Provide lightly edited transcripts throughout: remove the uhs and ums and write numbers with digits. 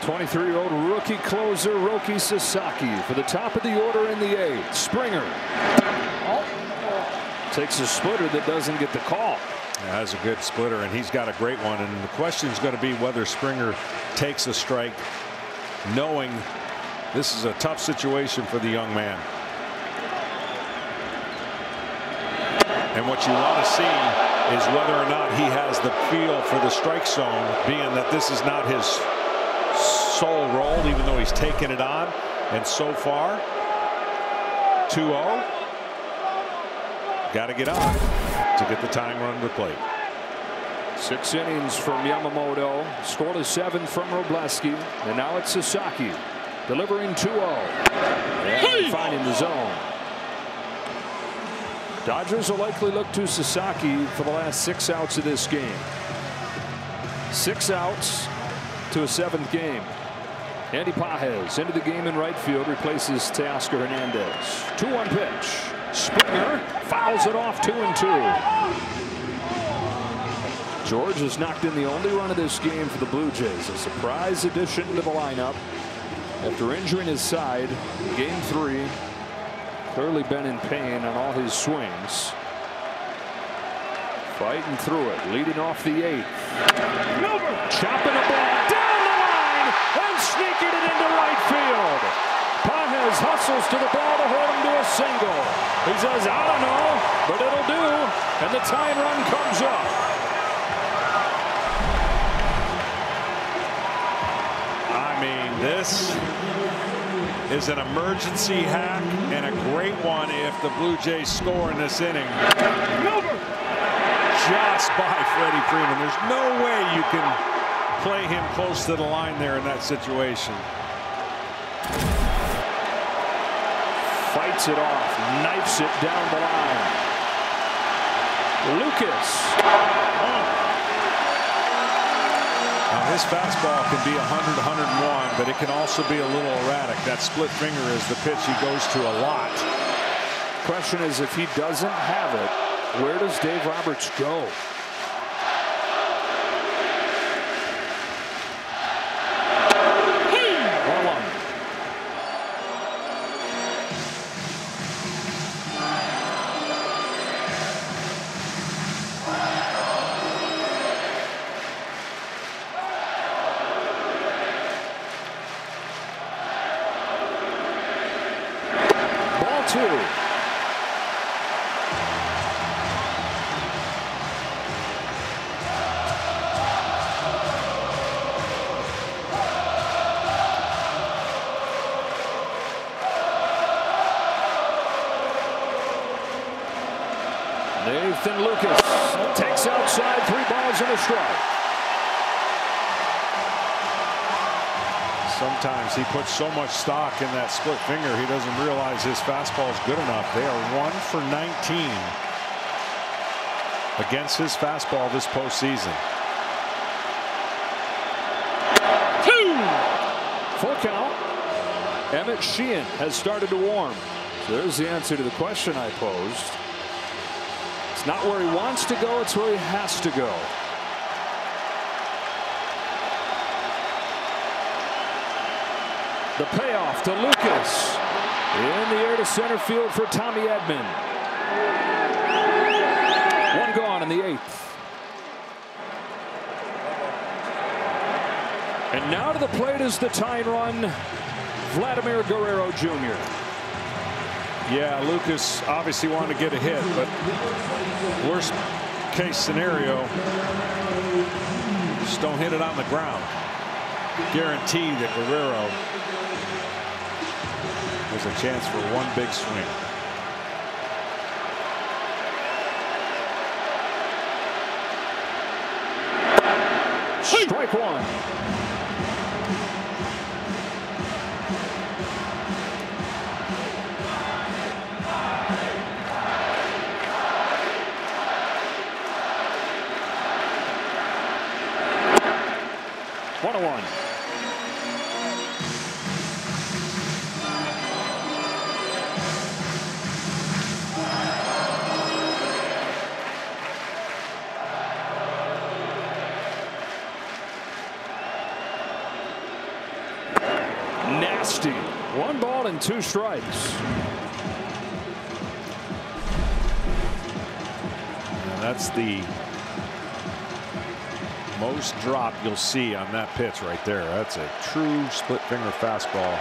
23-year-old rookie closer Roki Sasaki for the top of the order in the 8th. Springer takes a splitter that doesn't get the call. Yeah, that's a good splitter, and he's got a great one. And the question is going to be whether Springer takes a strike, knowing this is a tough situation for the young man. And what you want to see is whether or not he has the feel for the strike zone, being that this is not his sole role, even though he's taken it on. And so far, 2-0. Got to get on to get the tying run to the plate. 6 innings from Yamamoto, scoreless 7 from Robleski, and now it's Sasaki delivering 2-0 and finding the zone. Dodgers will likely look to Sasaki for the last 6 outs of this game. 6 outs to a 7th game. Andy Pages into the game in right field, replaces Teoscar Hernandez. 2-1 pitch. Springer fouls it off, 2-2. George has knocked in the only run of this game for the Blue Jays. A surprise addition to the lineup after injuring his side in Game 3. Clearly been in pain on all his swings. Fighting through it, leading off the 8th. Chopping a ball down the line and sneaking it into right field. Pages hustles to the ball to hold him to a single. He says, I don't know, but it'll do. And the tying run comes up. I mean, this is an emergency hack and a great one if the Blue Jays score in this inning. Just by Freddie Freeman. There's no way you can play him close to the line there in that situation. Fights it off, knifes it down the line. Lucas. Now his fastball can be 100, 101, but it can also be a little erratic. That split finger is the pitch he goes to a lot. Question is, if he doesn't have it, where does Dave Roberts go? Ball 2. Nathan Lucas takes outside, 3 balls and a strike. Sometimes he puts so much stock in that split finger he doesn't realize his fastball is good enough. They are 1 for 19 against his fastball this postseason. 2. Full count. Emmett Sheehan has started to warm. So there's the answer to the question I posed. It's not where he wants to go, it's where he has to go. The payoff to Lucas. In the air to center field for Tommy Edman. 1 gone in the 8th. And now to the plate is the tying run, Vladimir Guerrero Jr. Yeah, Lucas obviously wanted to get a hit, but worst case scenario, just don't hit it on the ground. Guarantee that Guerrero has a chance for 1 big swing. Strike 1. One. nasty. 1 ball and 2 strikes. And that's the most drop you'll see on that pitch right there. That's a true split finger fastball.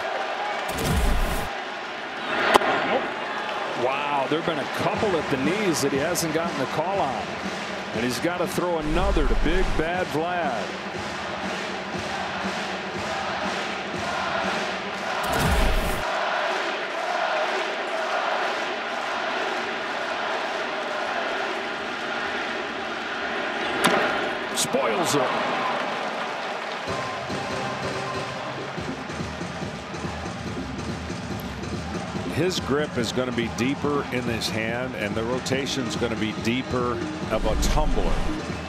Wow, there have been a couple at the knees that he hasn't gotten the call on. And he's got to throw another to big bad Vlad. Spoils it. His grip is going to be deeper in his hand, and the rotation is going to be deeper of a tumbler,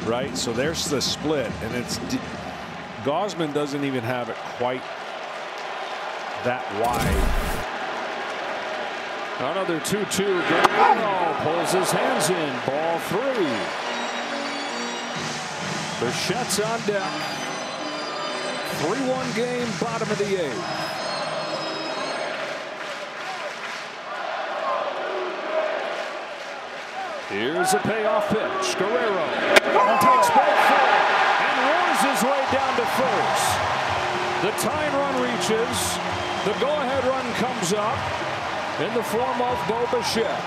right? So there's the split, and it's Gausman doesn't even have it quite that wide. Another 2-2. Guerrero pulls his hands in. Ball 3. Bichette's on deck. 3-1 game, bottom of the 8th. Here's a payoff pitch. Guerrero takes both full and roars his way down to first. The tying run reaches. The go-ahead run comes up in the form of Bo Bichette.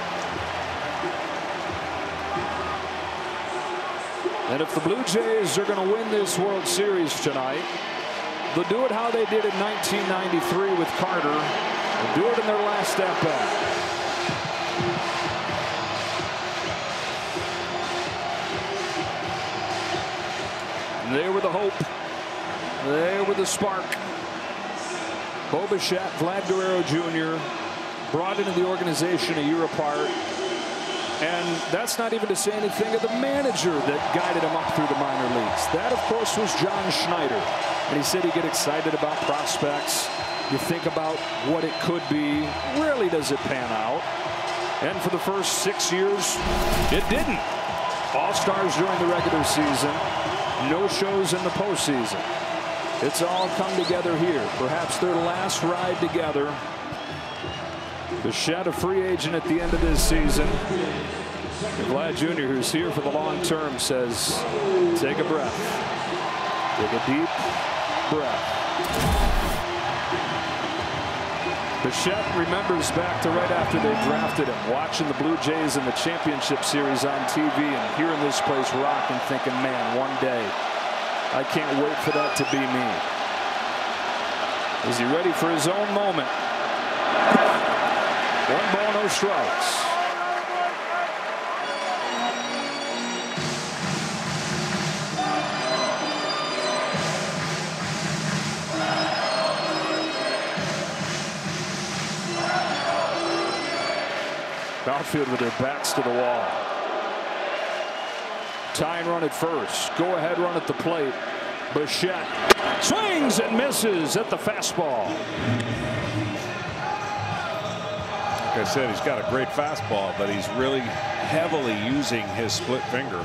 And if the Blue Jays are going to win this World Series tonight, they'll do it how they did in 1993 with Carter. They'll do it in their last at-bat. There with the hope. There with the spark. Bo Bichette, Vlad Guerrero Jr. brought into the organization a year apart. And that's not even to say anything of the manager that guided him up through the minor leagues. That, of course, was John Schneider. And he said he'd get excited about prospects. You think about what it could be. Rarely does it pan out. And for the first 6 years, it didn't. All-stars during the regular season. No shows in the postseason. It's all come together here. Perhaps their last ride together. Bichette, a free agent at the end of this season. And Vlad Jr., who's here for the long term, says, take a breath. Take a deep breath. Bichette remembers back to right after they drafted him, watching the Blue Jays in the championship series on TV and hearing this place rock and thinking, man, one day I can't wait for that to be me. Is he ready for his own moment? 1 ball, no strikes. Outfield with their backs to the wall. Tying run at first. Go ahead run at the plate. Bichette swings and misses at the fastball. Like I said, he's got a great fastball, but he's really heavily using his split finger.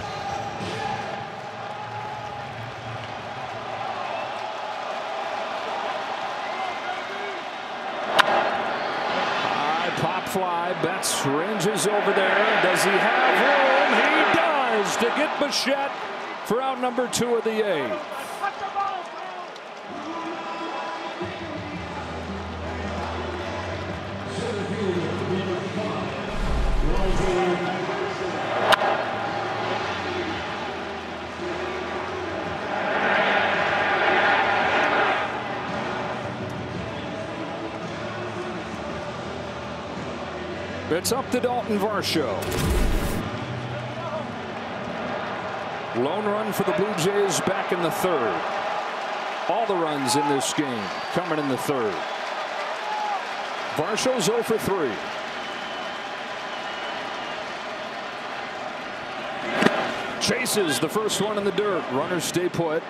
Pop fly. Betts ranges over there. Does he have room? He does to get Bichette for out number 2 of the 8th. It's up to Dalton Varsho. Lone run for the Blue Jays back in the 3rd. All the runs in this game coming in the 3rd. Varsho's 0 for 3. Chases the first one in the dirt. Runners stay put.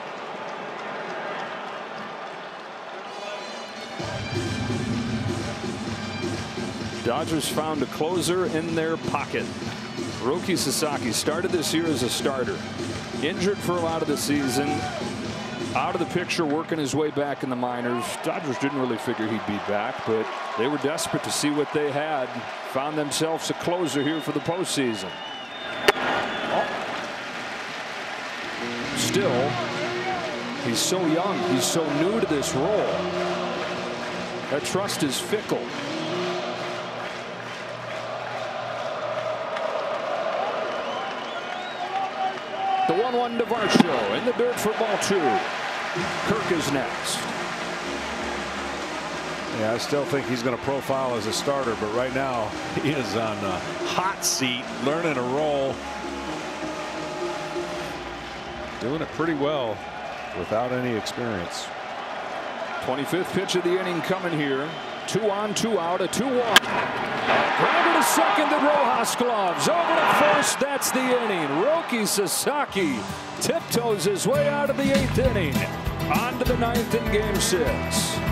Dodgers found a closer in their pocket. Roki Sasaki started this year as a starter. Injured for a lot of the season. out of the picture, working his way back in the minors. Dodgers didn't really figure he'd be back, but they were desperate to see what they had. Found themselves a closer here for the postseason. Still, he's so young. He's so new to this role. That trust is fickle. The 1-1 to Varsho in the dirt for ball 2. Kirk is next. Yeah, I still think he's going to profile as a starter, but right now he is on a hot seat, learning a role, doing it pretty well without any experience. 25th pitch of the inning coming here. 2 on, 2 out, a 2-1. Grounder to second, the Rojas gloves over to first. That's the inning. Roki Sasaki tiptoes his way out of the 8th inning. On to the 9th in Game 6.